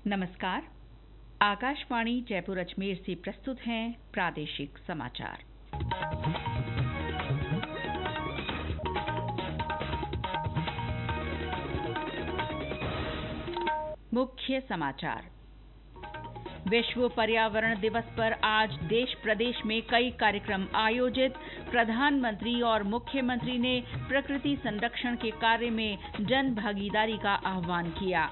नमस्कार। आकाशवाणी जयपुर अजमेर से प्रस्तुत हैं प्रादेशिक समाचार। मुख्य समाचार। विश्व पर्यावरण दिवस पर आज देश प्रदेश में कई कार्यक्रम आयोजित। प्रधानमंत्री और मुख्यमंत्री ने प्रकृति संरक्षण के कार्य में जन भागीदारी का आह्वान किया।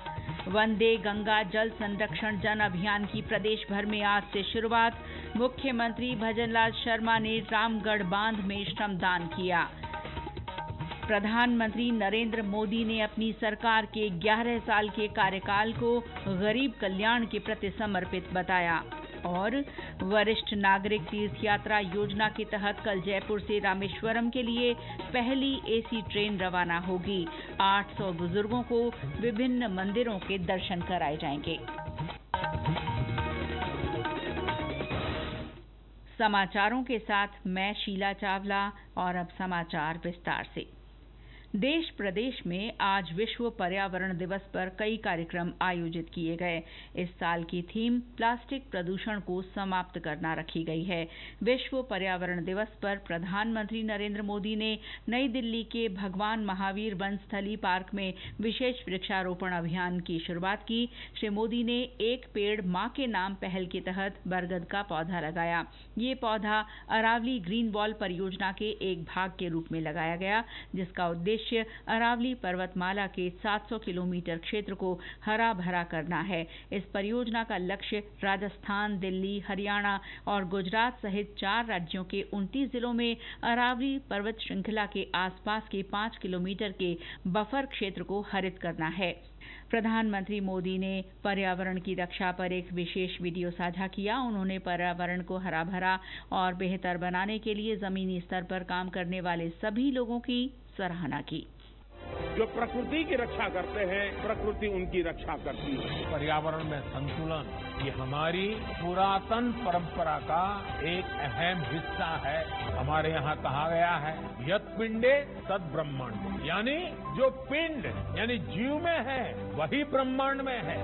वंदे गंगा जल संरक्षण जन अभियान की प्रदेश भर में आज से शुरुआत। मुख्यमंत्री भजनलाल शर्मा ने रामगढ़ बांध में श्रमदान किया। प्रधानमंत्री नरेंद्र मोदी ने अपनी सरकार के 11 साल के कार्यकाल को गरीब कल्याण के प्रति समर्पित बताया। और वरिष्ठ नागरिक तीर्थ यात्रा योजना के तहत कल जयपुर से रामेश्वरम के लिए पहली एसी ट्रेन रवाना होगी। 800 बुजुर्गों को विभिन्न मंदिरों के दर्शन कराए जाएंगे। समाचारों के साथ मैं शीला चावला और अब समाचार विस्तार से। देश प्रदेश में आज विश्व पर्यावरण दिवस पर कई कार्यक्रम आयोजित किए गए। इस साल की थीम प्लास्टिक प्रदूषण को समाप्त करना रखी गई है। विश्व पर्यावरण दिवस पर प्रधानमंत्री नरेंद्र मोदी ने नई दिल्ली के भगवान महावीर वन स्थली पार्क में विशेष वृक्षारोपण अभियान की शुरुआत की। श्री मोदी ने एक पेड़ मां के नाम पहल के तहत बरगद का पौधा लगाया। ये पौधा अरावली ग्रीन वॉल परियोजना के एक भाग के रूप में लगाया गया, जिसका उद्देश्य अरावली पर्वतमाला के 700 किलोमीटर क्षेत्र को हरा भरा करना है। इस परियोजना का लक्ष्य राजस्थान, दिल्ली, हरियाणा और गुजरात सहित 4 राज्यों के 29 जिलों में अरावली पर्वत श्रृंखला के आसपास के 5 किलोमीटर के बफर क्षेत्र को हरित करना है। प्रधानमंत्री मोदी ने पर्यावरण की रक्षा पर एक विशेष वीडियो साझा किया। उन्होंने पर्यावरण को हरा भरा और बेहतर बनाने के लिए जमीनी स्तर पर काम करने वाले सभी लोगों की सराहना की। जो प्रकृति की रक्षा करते हैं, प्रकृति उनकी रक्षा करती है। पर्यावरण में संतुलन ये हमारी पुरातन परंपरा का एक अहम हिस्सा है। हमारे यहाँ कहा गया है, यत् पिंडे तद ब्रह्मांड, यानी जो पिंड यानी जीव में है वही ब्रह्मांड में है।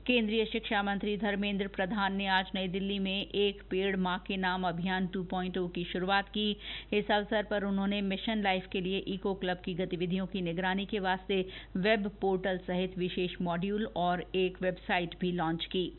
केंद्रीय शिक्षा मंत्री धर्मेंद्र प्रधान ने आज नई दिल्ली में एक पेड़ मां के नाम अभियान 2.0 की शुरुआत की। इस अवसर पर उन्होंने मिशन लाइफ के लिए इको क्लब की गतिविधियों की निगरानी के वास्ते वेब पोर्टल सहित विशेष मॉड्यूल और एक वेबसाइट भी लॉन्च की।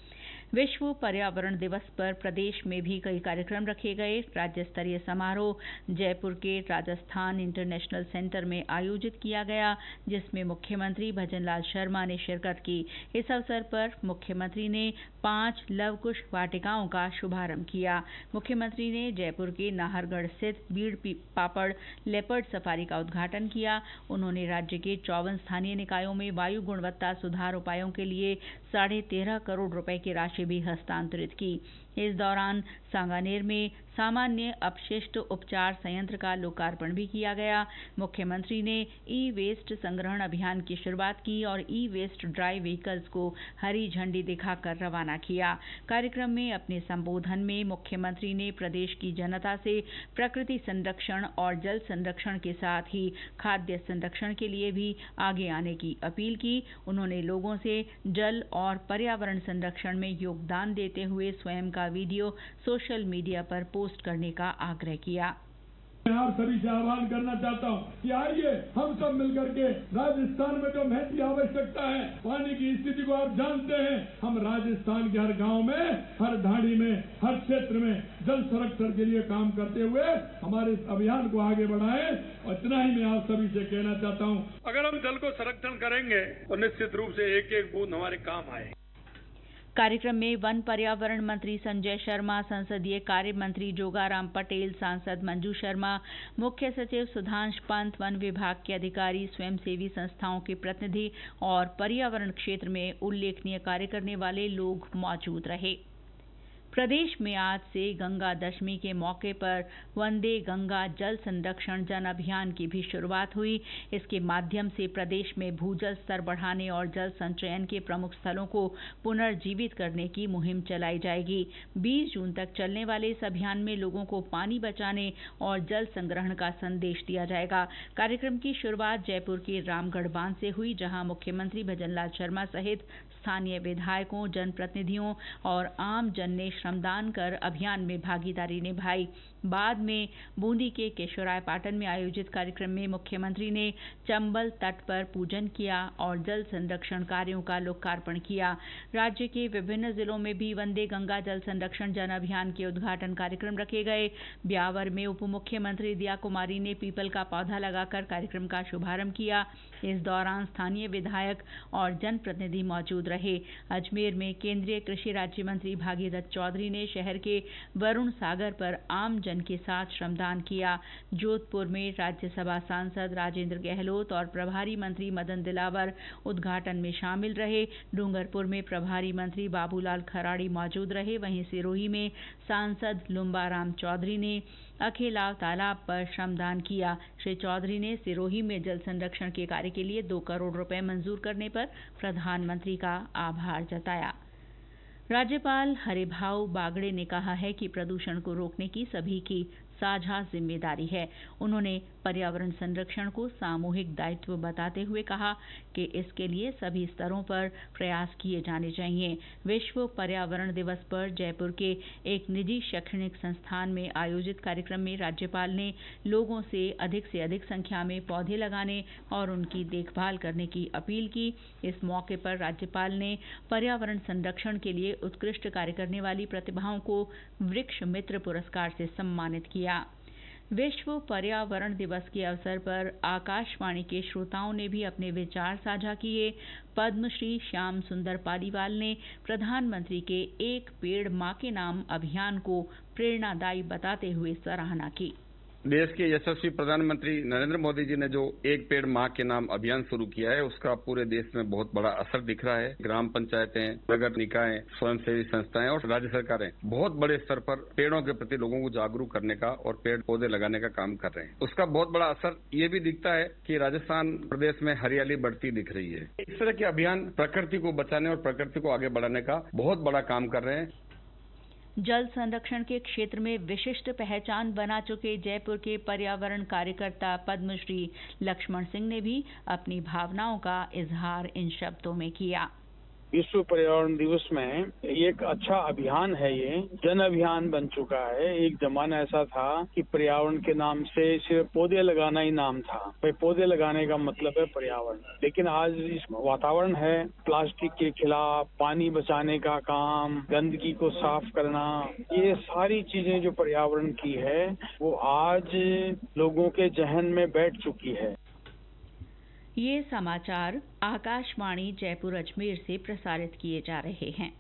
विश्व पर्यावरण दिवस पर प्रदेश में भी कई कार्यक्रम रखे गए। राज्य स्तरीय समारोह जयपुर के राजस्थान इंटरनेशनल सेंटर में आयोजित किया गया, जिसमें मुख्यमंत्री भजनलाल शर्मा ने शिरकत की। इस अवसर पर मुख्यमंत्री ने 5 लवकुश वाटिकाओं का शुभारंभ किया। मुख्यमंत्री ने जयपुर के नाहरगढ़ स्थित बीड़ पापड़ लेपर्ड सफारी का उद्घाटन किया। उन्होंने राज्य के 54 स्थानीय निकायों में वायु गुणवत्ता सुधार उपायों के लिए 13.5 करोड़ रुपए की राशि भी हस्तांतरित की। इस दौरान सांगानेर में सामान्य अपशिष्ट उपचार संयंत्र का लोकार्पण भी किया गया। मुख्यमंत्री ने ई वेस्ट संग्रहण अभियान की शुरुआत की और ई वेस्ट ड्राई व्हीकल्स को हरी झंडी दिखाकर रवाना किया। कार्यक्रम में अपने संबोधन में मुख्यमंत्री ने प्रदेश की जनता से प्रकृति संरक्षण और जल संरक्षण के साथ ही खाद्य संरक्षण के लिए भी आगे आने की अपील की। उन्होंने लोगों से जल और पर्यावरण संरक्षण में योगदान देते हुए स्वयं का वीडियो सोशल मीडिया पर पोस्ट करने का आग्रह किया। मैं आप सभी से आह्वान करना चाहता हूँ कि आइए हम सब मिलकर के राजस्थान में जो महती आवश्यकता है, पानी की स्थिति को आप जानते हैं, हम राजस्थान के हर गांव में, हर ढाणी में, हर क्षेत्र में जल संरक्षण के लिए काम करते हुए हमारे इस अभियान को आगे बढ़ाएं। और इतना ही मैं आप सभी से कहना चाहता हूँ, अगर हम जल को संरक्षण करेंगे तो निश्चित रूप से एक एक बूंद हमारे काम आए। कार्यक्रम में वन पर्यावरण मंत्री संजय शर्मा, संसदीय कार्य मंत्री जोगाराम पटेल, सांसद मंजू शर्मा, मुख्य सचिव सुधांश पंत, वन विभाग के अधिकारी, स्वयंसेवी संस्थाओं के प्रतिनिधि और पर्यावरण क्षेत्र में उल्लेखनीय कार्य करने वाले लोग मौजूद रहे। प्रदेश में आज से गंगा दशमी के मौके पर वंदे गंगा जल संरक्षण जन अभियान की भी शुरुआत हुई। इसके माध्यम से प्रदेश में भूजल स्तर बढ़ाने और जल संचयन के प्रमुख स्थलों को पुनर्जीवित करने की मुहिम चलाई जाएगी। 20 जून तक चलने वाले इस अभियान में लोगों को पानी बचाने और जल संग्रहण का संदेश दिया जाएगा। कार्यक्रम की शुरुआत जयपुर के रामगढ़ बांध से हुई, जहां मुख्यमंत्री भजनलाल शर्मा सहित स्थानीय विधायकों, जनप्रतिनिधियों और आम जन ने श्रमदान कर अभियान में भागीदारी निभाई। बाद में बूंदी के केशवरायपाटन में आयोजित कार्यक्रम में मुख्यमंत्री ने चंबल तट पर पूजन किया और जल संरक्षण कार्यों का लोकार्पण किया। राज्य के विभिन्न जिलों में भी वंदे गंगा जल संरक्षण जन अभियान के उद्घाटन कार्यक्रम रखे गए। ब्यावर में उप मुख्यमंत्री दिया कुमारी ने पीपल का पौधा लगाकर कार्यक्रम का शुभारंभ किया। इस दौरान स्थानीय विधायक और जनप्रतिनिधि मौजूद रहे। अजमेर में केंद्रीय कृषि राज्य मंत्री भागीरथ चौधरी ने शहर के वरुण सागर पर आम जन के साथ श्रमदान किया। जोधपुर में राज्यसभा सांसद राजेंद्र गहलोत और प्रभारी मंत्री मदन दिलावर उद्घाटन में शामिल रहे। डूंगरपुर में प्रभारी मंत्री बाबूलाल खराड़ी मौजूद रहे। वहीं सिरोही में सांसद लुम्बाराम चौधरी ने अखेलाव तालाब पर श्रमदान किया। श्री चौधरी ने सिरोही में जल संरक्षण के कार्य के लिए 2 करोड़ रुपए मंजूर करने पर प्रधानमंत्री का आभार जताया। राज्यपाल हरिभाऊ बागड़े ने कहा है कि प्रदूषण को रोकने की सभी की साझा जिम्मेदारी है। उन्होंने पर्यावरण संरक्षण को सामूहिक दायित्व बताते हुए कहा कि इसके लिए सभी स्तरों पर प्रयास किए जाने चाहिए। विश्व पर्यावरण दिवस पर जयपुर के एक निजी शैक्षणिक संस्थान में आयोजित कार्यक्रम में राज्यपाल ने लोगों से अधिक संख्या में पौधे लगाने और उनकी देखभाल करने की अपील की। इस मौके पर राज्यपाल ने पर्यावरण संरक्षण के लिए उत्कृष्ट कार्य करने वाली प्रतिभाओं को वृक्ष मित्र पुरस्कार से सम्मानित किया। विश्व पर्यावरण दिवस के अवसर पर आकाशवाणी के श्रोताओं ने भी अपने विचार साझा किए। पद्मश्री श्याम सुंदर पालीवाल ने प्रधानमंत्री के एक पेड़ मां के नाम अभियान को प्रेरणादायी बताते हुए सराहना की। देश के यशस्वी प्रधानमंत्री नरेंद्र मोदी जी ने जो एक पेड़ मां के नाम अभियान शुरू किया है, उसका पूरे देश में बहुत बड़ा असर दिख रहा है। ग्राम पंचायतें, नगर निकाय, स्वयंसेवी संस्थाएं और राज्य सरकारें बहुत बड़े स्तर पर पेड़ों के प्रति लोगों को जागरूक करने का और पेड़ पौधे लगाने का काम कर रहे हैं। उसका बहुत बड़ा असर ये भी दिखता है कि राजस्थान प्रदेश में हरियाली बढ़ती दिख रही है। इस तरह के अभियान प्रकृति को बचाने और प्रकृति को आगे बढ़ाने का बहुत बड़ा काम कर रहे हैं। जल संरक्षण के क्षेत्र में विशिष्ट पहचान बना चुके जयपुर के पर्यावरण कार्यकर्ता पद्मश्री लक्ष्मण सिंह ने भी अपनी भावनाओं का इजहार इन शब्दों में किया। विश्व पर्यावरण दिवस में एक अच्छा अभियान है। ये जन अभियान बन चुका है। एक जमाना ऐसा था कि पर्यावरण के नाम से सिर्फ पौधे लगाना ही नाम था। भाई पौधे लगाने का मतलब है पर्यावरण। लेकिन आज इस वातावरण है, प्लास्टिक के खिलाफ, पानी बचाने का काम, गंदगी को साफ करना, ये सारी चीजें जो पर्यावरण की है वो आज लोगों के जहन में बैठ चुकी है। ये समाचार आकाशवाणी जयपुर अजमेर से प्रसारित किए जा रहे हैं।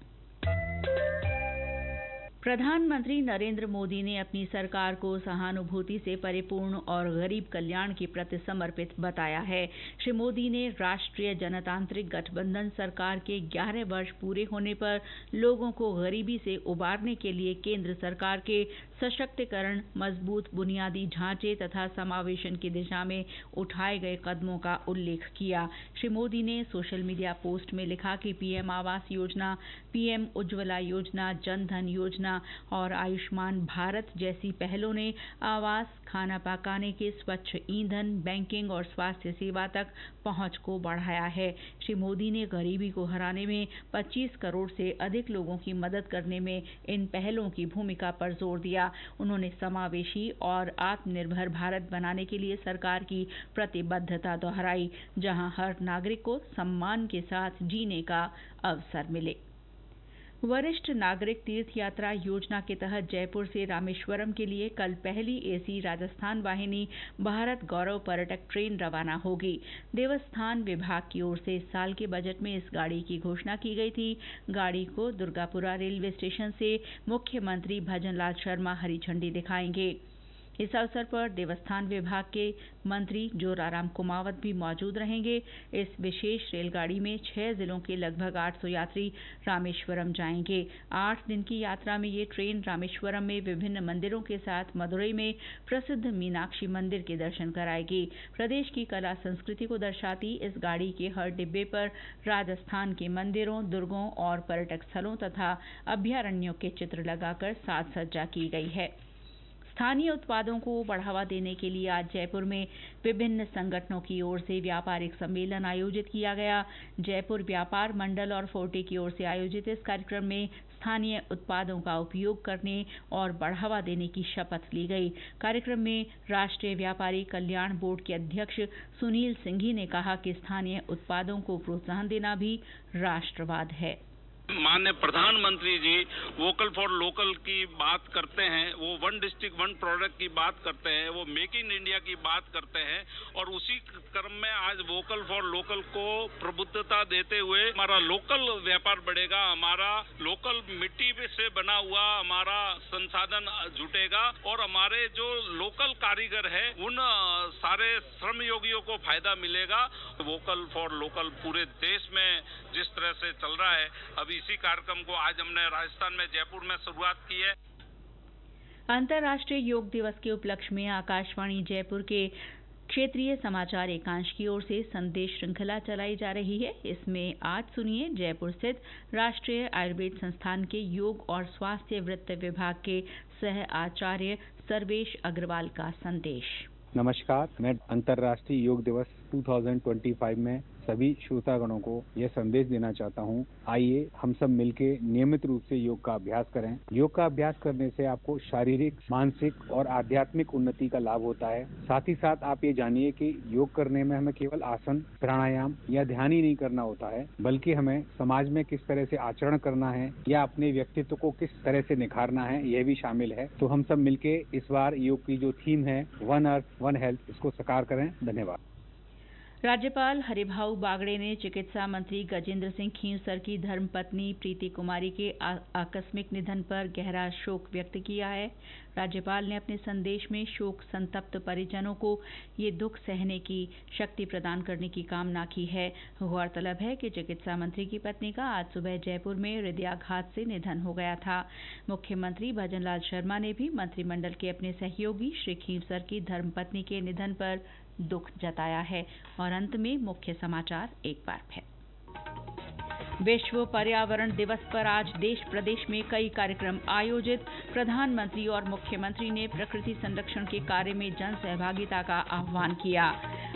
प्रधानमंत्री नरेंद्र मोदी ने अपनी सरकार को सहानुभूति से परिपूर्ण और गरीब कल्याण के प्रति समर्पित बताया है। श्री मोदी ने राष्ट्रीय जनतांत्रिक गठबंधन सरकार के 11 वर्ष पूरे होने पर लोगों को गरीबी से उबारने के लिए केंद्र सरकार के सशक्तिकरण, मजबूत बुनियादी ढांचे तथा समावेशन की दिशा में उठाए गए कदमों का उल्लेख किया। श्री मोदी ने सोशल मीडिया पोस्ट में लिखा कि पीएम आवास योजना, पीएम उज्ज्वला योजना, जन धन योजना और आयुष्मान भारत जैसी पहलों ने आवास, खाना पकाने के स्वच्छ ईंधन, बैंकिंग और स्वास्थ्य सेवा तक पहुंच को बढ़ाया है। श्री मोदी ने गरीबी को हराने में 25 करोड़ से अधिक लोगों की मदद करने में इन पहलों की भूमिका पर जोर दिया। उन्होंने समावेशी और आत्मनिर्भर भारत बनाने के लिए सरकार की प्रतिबद्धता दोहराई, जहां हर नागरिक को सम्मान के साथ जीने का अवसर मिले। वरिष्ठ नागरिक तीर्थ यात्रा योजना के तहत जयपुर से रामेश्वरम के लिए कल पहली एसी राजस्थान वाहिनी भारत गौरव पर्यटक ट्रेन रवाना होगी। देवस्थान विभाग की ओर से इस साल के बजट में इस गाड़ी की घोषणा की गई थी। गाड़ी को दुर्गापुरा रेलवे स्टेशन से मुख्यमंत्री भजनलाल शर्मा हरी झंडी दिखाएंगे। इस अवसर पर देवस्थान विभाग के मंत्री जोराराम कुमावत भी मौजूद रहेंगे। इस विशेष रेलगाड़ी में 6 जिलों के लगभग 800 यात्री रामेश्वरम जाएंगे। 8 दिन की यात्रा में ये ट्रेन रामेश्वरम में विभिन्न मंदिरों के साथ मदुरई में प्रसिद्ध मीनाक्षी मंदिर के दर्शन कराएगी। प्रदेश की कला संस्कृति को दर्शाती इस गाड़ी के हर डिब्बे पर राजस्थान के मंदिरों, दुर्गों और पर्यटक स्थलों तथा अभ्यारण्यों के चित्र लगाकर साज सज्जा की गई है। स्थानीय उत्पादों को बढ़ावा देने के लिए आज जयपुर में विभिन्न संगठनों की ओर से व्यापारिक सम्मेलन आयोजित किया गया। जयपुर व्यापार मंडल और फोर्टे की ओर से आयोजित इस कार्यक्रम में स्थानीय उत्पादों का उपयोग करने और बढ़ावा देने की शपथ ली गई। कार्यक्रम में राष्ट्रीय व्यापारी कल्याण बोर्ड के अध्यक्ष सुनील सिंघी ने कहा कि स्थानीय उत्पादों को प्रोत्साहन देना भी राष्ट्रवाद है। माननीय प्रधानमंत्री जी वोकल फॉर लोकल की बात करते हैं, वो वन डिस्ट्रिक्ट वन प्रोडक्ट की बात करते हैं, वो मेक इन इंडिया की बात करते हैं और उसी क्रम में आज वोकल फॉर लोकल को प्रबुद्धता देते हुए हमारा लोकल व्यापार बढ़ेगा, हमारा लोकल मिट्टी से बना हुआ हमारा संसाधन जुटेगा और हमारे जो लोकल कारीगर है उन सारे श्रम योगियों को फायदा मिलेगा। वोकल फॉर लोकल पूरे देश में जिस तरह से चल रहा है, अभी इसी कार्यक्रम को आज हमने राजस्थान में जयपुर में शुरुआत की है। अंतर्राष्ट्रीय योग दिवस के उपलक्ष्य में आकाशवाणी जयपुर के क्षेत्रीय समाचार एकांश की ओर से संदेश श्रृंखला चलाई जा रही है। इसमें आज सुनिए जयपुर स्थित राष्ट्रीय आयुर्वेद संस्थान के योग और स्वास्थ्य वृत्त विभाग के सह आचार्य सर्वेश अग्रवाल का संदेश। नमस्कार, मैं अंतर्राष्ट्रीय योग दिवस 2025 में सभी श्रोतागणों को यह संदेश देना चाहता हूं। आइए हम सब मिलके नियमित रूप से योग का अभ्यास करें। योग का अभ्यास करने से आपको शारीरिक, मानसिक और आध्यात्मिक उन्नति का लाभ होता है। साथ ही साथ आप ये जानिए कि योग करने में हमें केवल आसन, प्राणायाम या ध्यान ही नहीं करना होता है, बल्कि हमें समाज में किस तरह से आचरण करना है या अपने व्यक्तित्व को किस तरह से निखारना है, यह भी शामिल है। तो हम सब मिलके इस बार योग की जो थीम है वन अर्थ वन हेल्थ, इसको साकार करें। धन्यवाद। राज्यपाल हरिभाऊ बागड़े ने चिकित्सा मंत्री गजेंद्र सिंह खींवसर की धर्मपत्नी प्रीति कुमारी के आकस्मिक निधन पर गहरा शोक व्यक्त किया है। राज्यपाल ने अपने संदेश में शोक संतप्त परिजनों को ये दुख सहने की शक्ति प्रदान करने की कामना की है। गौरतलब है कि चिकित्सा मंत्री की पत्नी का आज सुबह जयपुर में हृदयाघात से निधन हो गया था। मुख्यमंत्री भजनलाल शर्मा ने भी मंत्रिमंडल के अपने सहयोगी श्री खींवसर की धर्मपत्नी के निधन पर दुख जताया है। और अंत में मुख्य समाचार एक बार फिर। विश्व पर्यावरण दिवस पर आज देश प्रदेश में कई कार्यक्रम आयोजित। प्रधानमंत्री और मुख्यमंत्री ने प्रकृति संरक्षण के कार्य में जन सहभागिता का आह्वान किया।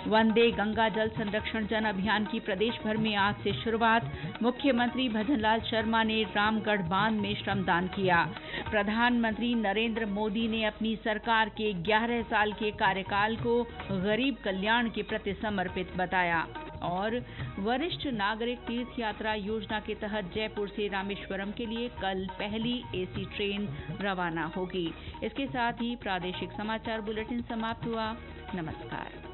वंदे गंगा जल संरक्षण जन अभियान की प्रदेश भर में आज से शुरुआत। मुख्यमंत्री भजनलाल शर्मा ने रामगढ़ बांध में श्रमदान किया। प्रधानमंत्री नरेंद्र मोदी ने अपनी सरकार के 11 साल के कार्यकाल को गरीब कल्याण के प्रति समर्पित बताया। और वरिष्ठ नागरिक तीर्थ यात्रा योजना के तहत जयपुर से रामेश्वरम के लिए कल पहली एसी ट्रेन रवाना होगी। इसके साथ ही प्रादेशिक समाचार बुलेटिन समाप्त हुआ। नमस्कार।